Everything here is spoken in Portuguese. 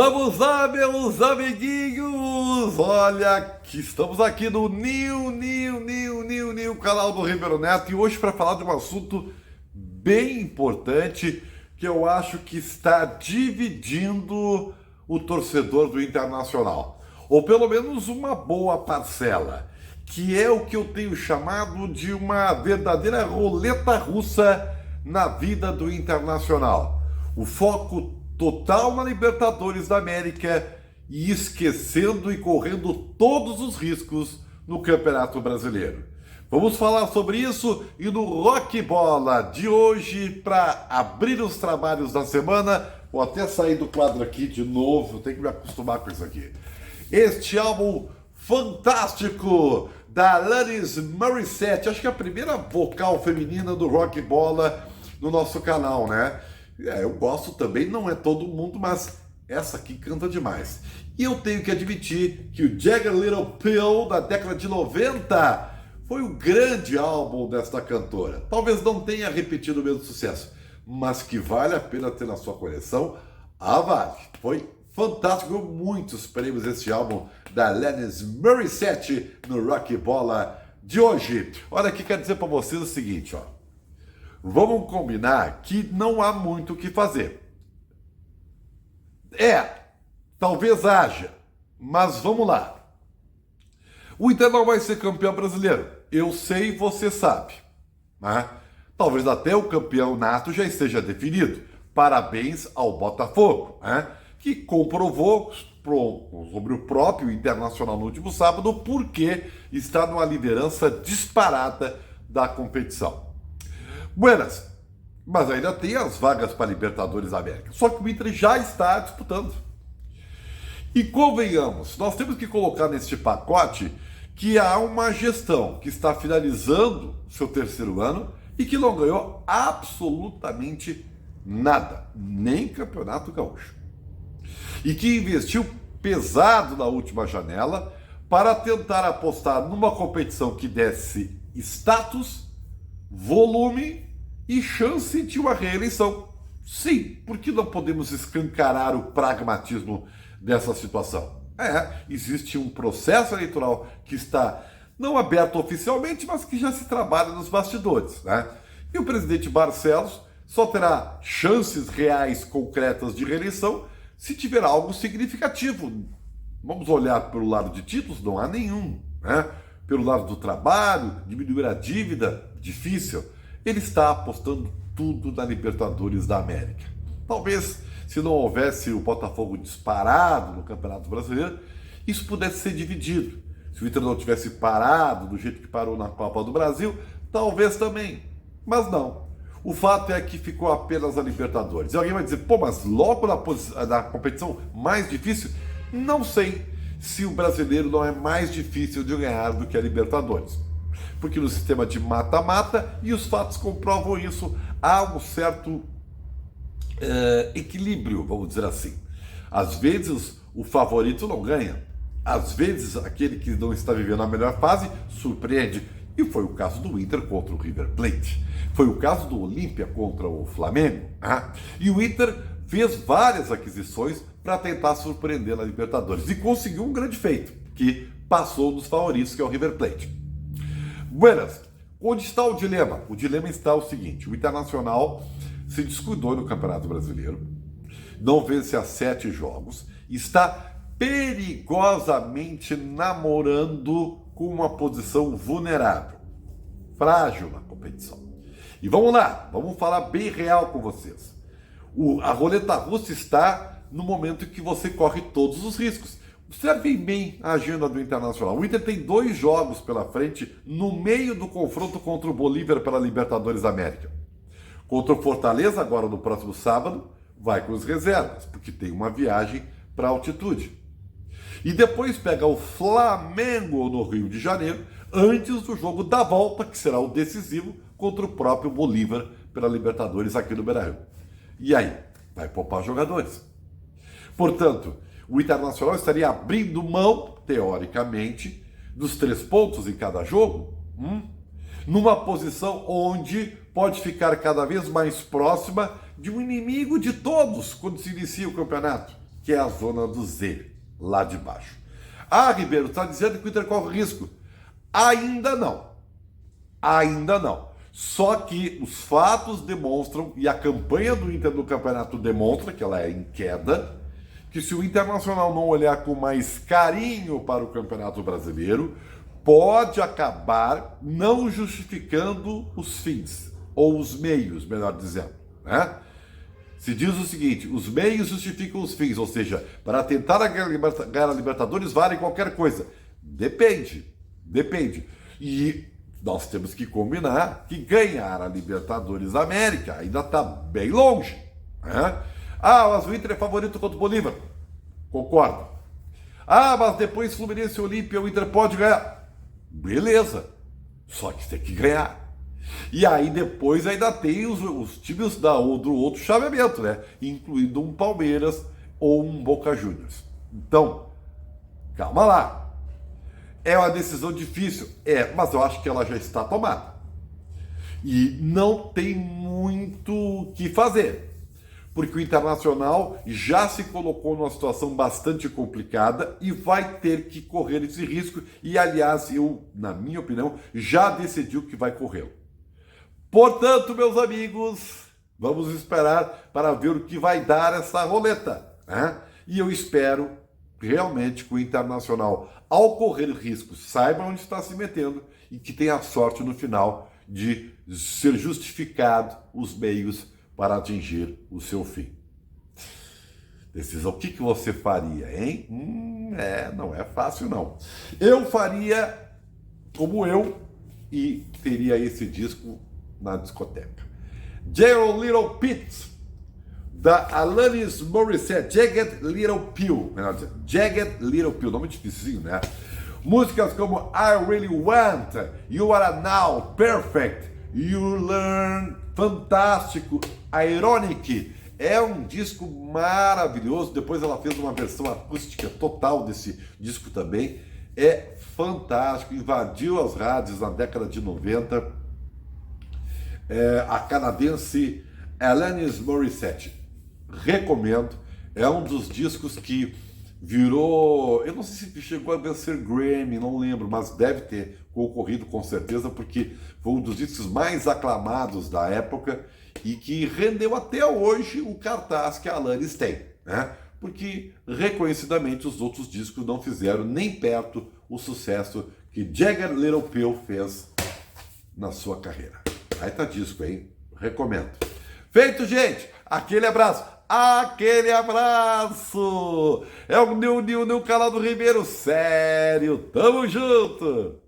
Vamos lá, meus amiguinhos! Olha, que estamos aqui no New canal do Ribeiro Neto e hoje para falar de um assunto bem importante que eu acho que está dividindo o torcedor do Internacional, ou pelo menos uma boa parcela, que é o que eu tenho chamado de uma verdadeira roleta russa na vida do Internacional. O foco total na Libertadores da América e esquecendo e correndo todos os riscos no Campeonato Brasileiro. Vamos falar sobre isso e no Rock Bola de hoje, para abrir os trabalhos da semana. Vou até sair do quadro aqui de novo, tenho que me acostumar com isso aqui. Este álbum fantástico da Alanis Morissette, acho que é a primeira vocal feminina do Rock Bola no nosso canal, né? Eu gosto também, não é todo mundo, mas essa aqui canta demais. E eu tenho que admitir que o Jagged Little Pill, da década de 90, foi o grande álbum desta cantora. Talvez não tenha repetido o mesmo sucesso, mas que vale a pena ter na sua coleção, vale. Foi fantástico, ganhou muitos prêmios esse álbum da Alanis Morissette no Rock Bola de hoje. Olha aqui, quero dizer para vocês o seguinte, ó. Vamos combinar que não há muito o que fazer. Talvez haja, mas vamos lá. O Inter não vai ser campeão brasileiro. Eu sei, você sabe. Né? Talvez até o campeonato já esteja definido. Parabéns ao Botafogo, né? Que comprovou sobre o próprio Internacional no último sábado porque está numa liderança disparada da competição. Buenas, mas ainda tem as vagas para Libertadores da América. Só que o Inter já está disputando. E convenhamos, nós temos que colocar neste pacote que há uma gestão que está finalizando seu terceiro ano e que não ganhou absolutamente nada, nem Campeonato Gaúcho. E que investiu pesado na última janela para tentar apostar numa competição que desse status, volume e chance de uma reeleição. Sim, porque não podemos escancarar o pragmatismo dessa situação. Existe um processo eleitoral que está não aberto oficialmente, mas que já se trabalha nos bastidores, né? E o presidente Barcelos só terá chances reais concretas de reeleição se tiver algo significativo. Vamos olhar pelo lado de títulos, não há nenhum, né? Pelo lado do trabalho, diminuir a dívida, difícil. Ele está apostando tudo na Libertadores da América. Talvez, se não houvesse o Botafogo disparado no Campeonato Brasileiro, isso pudesse ser dividido. Se o Inter não tivesse parado do jeito que parou na Copa do Brasil, talvez também. Mas não. O fato é que ficou apenas a Libertadores. E alguém vai dizer, mas logo na competição mais difícil? Não sei se o brasileiro não é mais difícil de ganhar do que a Libertadores. Porque no sistema de mata-mata, e os fatos comprovam isso, há um certo equilíbrio, vamos dizer assim. Às vezes o favorito não ganha, às vezes aquele que não está vivendo a melhor fase surpreende, e foi o caso do Inter contra o River Plate, foi o caso do Olímpia contra o Flamengo, e o Inter fez várias aquisições para tentar surpreender na Libertadores, e conseguiu um grande feito, que passou dos favoritos, que é o River Plate. Buenas, onde está o dilema? O dilema está o seguinte, o Internacional se descuidou no Campeonato Brasileiro, não vence há 7 jogos, está perigosamente namorando com uma posição vulnerável, frágil na competição. E vamos lá, vamos falar bem real com vocês. A roleta russa está no momento em que você corre todos os riscos. Observem bem a agenda do Internacional. O Inter tem 2 jogos pela frente no meio do confronto contra o Bolívar pela Libertadores da América. Contra o Fortaleza, agora no próximo sábado, vai com as reservas, porque tem uma viagem para altitude. E depois pega o Flamengo no Rio de Janeiro, antes do jogo da volta, que será o decisivo, contra o próprio Bolívar pela Libertadores aqui no Beira-Rio. E aí? Vai poupar jogadores. Portanto, o Internacional estaria abrindo mão, teoricamente, dos 3 pontos em cada jogo, numa posição onde pode ficar cada vez mais próxima de um inimigo de todos quando se inicia o campeonato, que é a zona do Z, lá de baixo. Ah, Ribeiro, está dizendo que o Inter corre risco? Ainda não. Ainda não. Só que os fatos demonstram, e a campanha do Inter no campeonato demonstra que ela é em queda, que se o Internacional não olhar com mais carinho para o Campeonato Brasileiro, pode acabar não justificando os fins, ou os meios, melhor dizendo, né? Se diz o seguinte, os meios justificam os fins, ou seja, para tentar ganhar a Libertadores vale qualquer coisa. Depende. E nós temos que combinar que ganhar a Libertadores da América ainda está bem longe, né? Ah, mas o Inter é favorito contra o Bolívar. Concordo. Ah, mas depois Fluminense e Olímpia o Inter pode ganhar. Beleza. Só que tem que ganhar. E aí depois ainda tem os times do outro chaveamento, né? Incluindo um Palmeiras ou um Boca Juniors. Então, calma lá. É uma decisão difícil? É, mas eu acho que ela já está tomada. E não tem muito o que fazer. Porque o Internacional já se colocou numa situação bastante complicada e vai ter que correr esse risco. E, aliás, eu, na minha opinião, já decidiu que vai correr. Portanto, meus amigos, vamos esperar para ver o que vai dar essa roleta, né? E eu espero realmente que o Internacional, ao correr riscos, saiba onde está se metendo e que tenha sorte no final de ser justificado os meios para atingir o seu fim. Decisão, o que você faria, hein? Não é fácil, não. Eu faria como eu e teria esse disco na discoteca. Jagged Little Pill, da Alanis Morissette. Jagged Little Pill, melhor dizendo. Jagged Little Pill, nome difícil, né? Músicas como I Really Want, You Are Now, Perfect, You Learn, fantástico, Ironic. É um disco maravilhoso. Depois ela fez uma versão acústica total desse disco também. É fantástico, invadiu as rádios na década de 90. A canadense Alanis Morissette. Recomendo. É um dos discos que virou... Eu não sei se chegou a vencer Grammy, não lembro, mas deve ter concorrido com certeza, porque foi um dos discos mais aclamados da época e que rendeu até hoje o cartaz que a Alanis tem, né? Porque, reconhecidamente, os outros discos não fizeram nem perto o sucesso que Jagged Little Pill fez na sua carreira. Aí tá disco, hein? Recomendo. Feito, gente! Aquele abraço! Aquele abraço! É o Nil Calado Ribeiro, sério! Tamo junto!